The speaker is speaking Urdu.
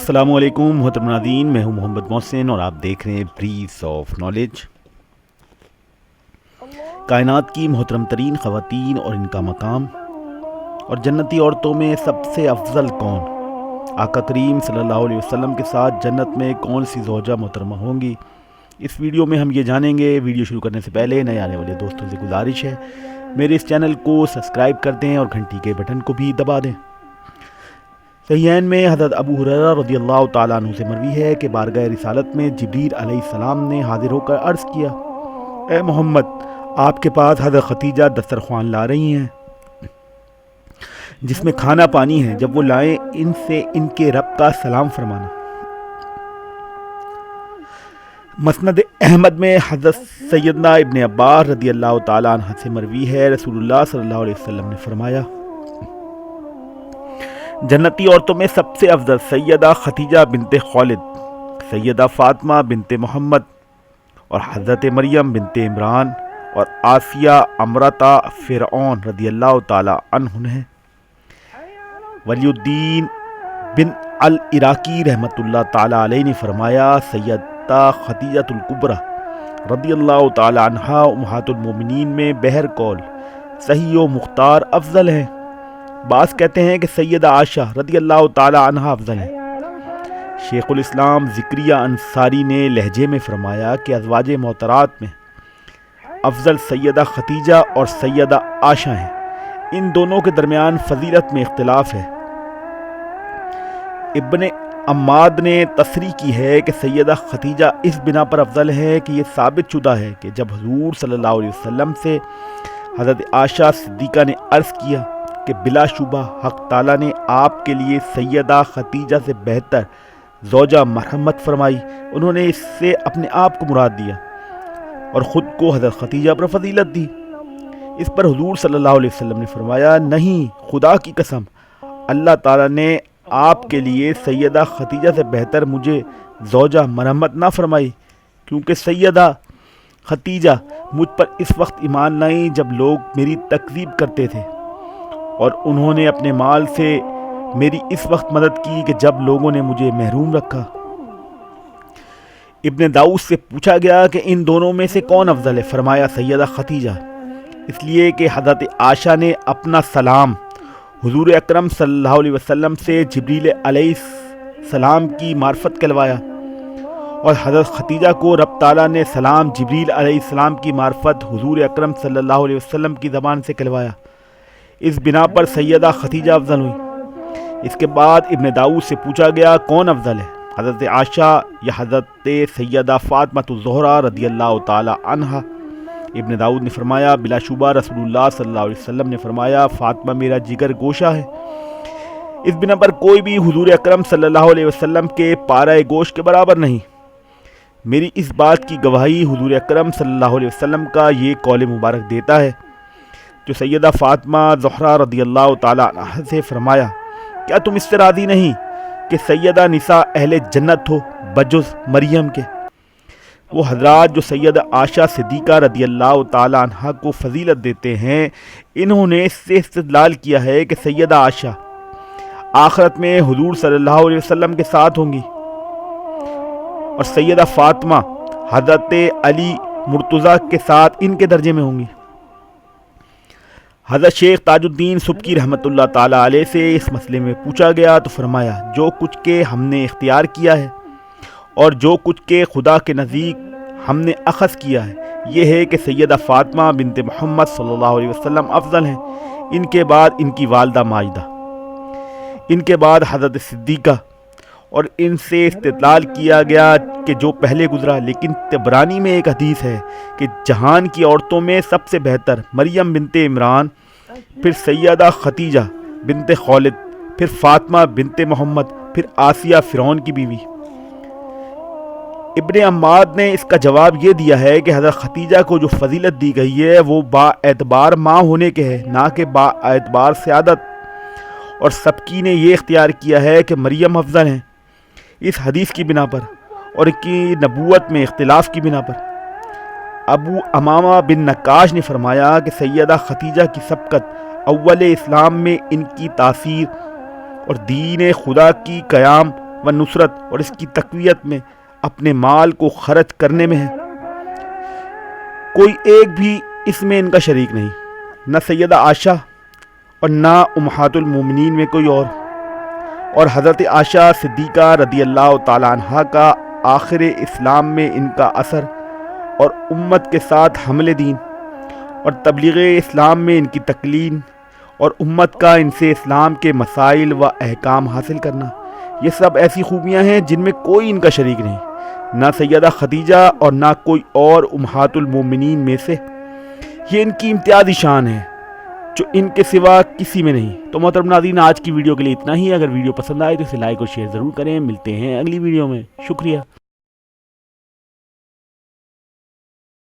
السلام علیکم محترم ناظرین، میں ہوں محمد محسن اور آپ دیکھ رہے ہیں بریز آف نالج۔ کائنات کی محترم ترین خواتین اور ان کا مقام، اور جنتی عورتوں میں سب سے افضل کون؟ آقا کریم صلی اللہ علیہ وسلم کے ساتھ جنت میں کون سی زوجہ محترمہ ہوں گی؟ اس ویڈیو میں ہم یہ جانیں گے۔ ویڈیو شروع کرنے سے پہلے نئے آنے والے دوستوں سے گزارش ہے میرے اس چینل کو سبسکرائب کر دیں اور گھنٹی کے بٹن کو بھی دبا دیں۔ صحیحین میں حضرت ابو ہریرہ رضی اللہ تعالیٰ عنہ سے مروی ہے کہ بارگاہ رسالت میں جبریل علیہ السلام نے حاضر ہو کر عرض کیا، اے محمد، آپ کے پاس حضرت ختیجہ دسترخوان لا رہی ہیں جس میں کھانا پانی ہے، جب وہ لائیں ان سے ان کے رب کا سلام فرمانا۔ مسند احمد میں حضرت سیدنا ابن عباس رضی اللہ تعالیٰ عنہ سے مروی ہے، رسول اللہ صلی اللہ علیہ وسلم نے فرمایا، جنتی عورتوں میں سب سے افضل سیدہ ختیجہ بنت خولد، سیدہ فاطمہ بنت محمد اور حضرت مریم بنت عمران اور آسیہ امرتہ فرعون رضی اللہ تعالی عنہ ہیں۔ ولی الدین بن العراقی رحمۃ اللہ تعالی علیہ نے فرمایا، سیدہ ختیجہ الکبریٰ رضی اللہ تعالی عنہ امہات المومنین میں بہر قول صحیح و مختار افضل ہیں۔ بعض کہتے ہیں کہ سیدہ عائشہ رضی اللہ تعالی عنہ افضل ہیں۔ شیخ الاسلام ذکریہ انصاری نے لہجے میں فرمایا کہ ازواج محترات میں افضل سیدہ ختیجہ اور سیدہ عائشہ ہیں، ان دونوں کے درمیان فضیلت میں اختلاف ہے۔ ابن عماد نے تصریح کی ہے کہ سیدہ ختیجہ اس بنا پر افضل ہے کہ یہ ثابت شدہ ہے کہ جب حضور صلی اللہ علیہ وسلم سے حضرت عائشہ صدیقہ نے عرض کیا کہ بلا شبہ حق تعالیٰ نے آپ کے لیے سیدہ ختیجہ سے بہتر زوجہ مرحمت فرمائی، انہوں نے اس سے اپنے آپ کو مراد دیا اور خود کو حضرت ختیجہ پر فضیلت دی۔ اس پر حضور صلی اللہ علیہ وسلم نے فرمایا، نہیں، خدا کی قسم، اللہ تعالیٰ نے آپ کے لیے سیدہ ختیجہ سے بہتر مجھے زوجہ مرحمت نہ فرمائی، کیونکہ سیدہ ختیجہ مجھ پر اس وقت ایمان لائیں جب لوگ میری تکذیب کرتے تھے، اور انہوں نے اپنے مال سے میری اس وقت مدد کی کہ جب لوگوں نے مجھے محروم رکھا۔ ابن داؤد سے پوچھا گیا کہ ان دونوں میں سے کون افضل ہے؟ فرمایا سیدہ ختیجہ، اس لیے کہ حضرت عائشہ نے اپنا سلام حضور اکرم صلی اللہ علیہ وسلم سے جبریل علیہ السلام کی معرفت کلوایا، اور حضرت ختیجہ کو رب تعالیٰ نے سلام جبریل علیہ السلام کی معرفت حضور اکرم صلی اللہ علیہ وسلم کی زبان سے کلوایا۔ اس بنا پر سیدہ ختیجہ افضل ہوئی۔ اس کے بعد ابن داؤد سے پوچھا گیا کون افضل ہے، حضرت عائشہ یا حضرت سیدہ فاطمہ الزہرا رضی اللہ تعالی عنہا؟ ابن داؤد نے فرمایا، بلا شبہ رسول اللہ صلی اللہ علیہ وسلم نے فرمایا، فاطمہ میرا جگر گوشہ ہے۔ اس بنا پر کوئی بھی حضور اکرم صلی اللہ علیہ وسلم کے پارہ گوشت کے برابر نہیں۔ میری اس بات کی گواہی حضور اکرم صلی اللہ علیہ وسلم کا یہ قول مبارک دیتا ہے جو سیدہ فاطمہ زہرا رضی اللہ تعالی عنہ سے فرمایا، کیا تم اس سے راضی نہیں کہ سیدہ نساء اہل جنت ہو بجز مریم کے؟ وہ حضرات جو سیدہ عائشہ صدیقہ رضی اللہ تعالی عنہ کو فضیلت دیتے ہیں، انہوں نے اس سے استدلال کیا ہے کہ سیدہ عائشہ آخرت میں حضور صلی اللہ علیہ وسلم کے ساتھ ہوں گی، اور سیدہ فاطمہ حضرت علی مرتضیٰ کے ساتھ ان کے درجے میں ہوں گی۔ حضرت شیخ تاج الدین سبکی رحمۃ اللہ تعالی علیہ سے اس مسئلے میں پوچھا گیا تو فرمایا، جو کچھ کے ہم نے اختیار کیا ہے اور جو کچھ کے خدا کے نزدیک ہم نے اخذ کیا ہے، یہ ہے کہ سیدہ فاطمہ بنت محمد صلی اللہ علیہ وسلم افضل ہیں، ان کے بعد ان کی والدہ ماجدہ، ان کے بعد حضرت صدیقہ، اور ان سے استدلال کیا گیا کہ جو پہلے گزرا۔ لیکن طبرانی میں ایک حدیث ہے کہ جہان کی عورتوں میں سب سے بہتر مریم بنت عمران، پھر سیدہ ختیجہ بنت خولد، پھر فاطمہ بنت محمد، پھر آسیہ فرعون کی بیوی۔ ابن عماد نے اس کا جواب یہ دیا ہے کہ حضرت ختیجہ کو جو فضیلت دی گئی ہے وہ با اعتبار ماں ہونے کے ہے، نہ کہ با اعتبار سیادت، اور سبکی نے یہ اختیار کیا ہے کہ مریم افضل ہیں اس حدیث کی بنا پر اور ان کی نبوت میں اختلاف کی بنا پر۔ ابو امامہ بن نقاش نے فرمایا کہ سیدہ ختیجہ کی سبقت اول اسلام میں ان کی تاثیر اور دین خدا کی قیام و نصرت اور اس کی تقویت میں اپنے مال کو خرچ کرنے میں ہے۔ کوئی ایک بھی اس میں ان کا شریک نہیں، نہ سیدہ عائشہ اور نہ امہات المومنین میں کوئی اور حضرت عائشہ صدیقہ رضی اللہ تعالیٰ عنہ کا آخر اسلام میں ان کا اثر اور امت کے ساتھ حمل دین اور تبلیغ اسلام میں ان کی تکلیم اور امت کا ان سے اسلام کے مسائل و احکام حاصل کرنا، یہ سب ایسی خوبیاں ہیں جن میں کوئی ان کا شریک نہیں، نہ سیدہ خدیجہ اور نہ کوئی اور امہات المومنین میں سے۔ یہ ان کی امتیازی شان ہے جو ان کے سوا کسی میں نہیں۔ تو محترم ناظرین، آج کی ویڈیو کے لیے اتنا ہی۔ اگر ویڈیو پسند آئے تو اسے لائک اور شیئر ضرور کریں۔ ملتے ہیں اگلی ویڈیو میں، شکریہ۔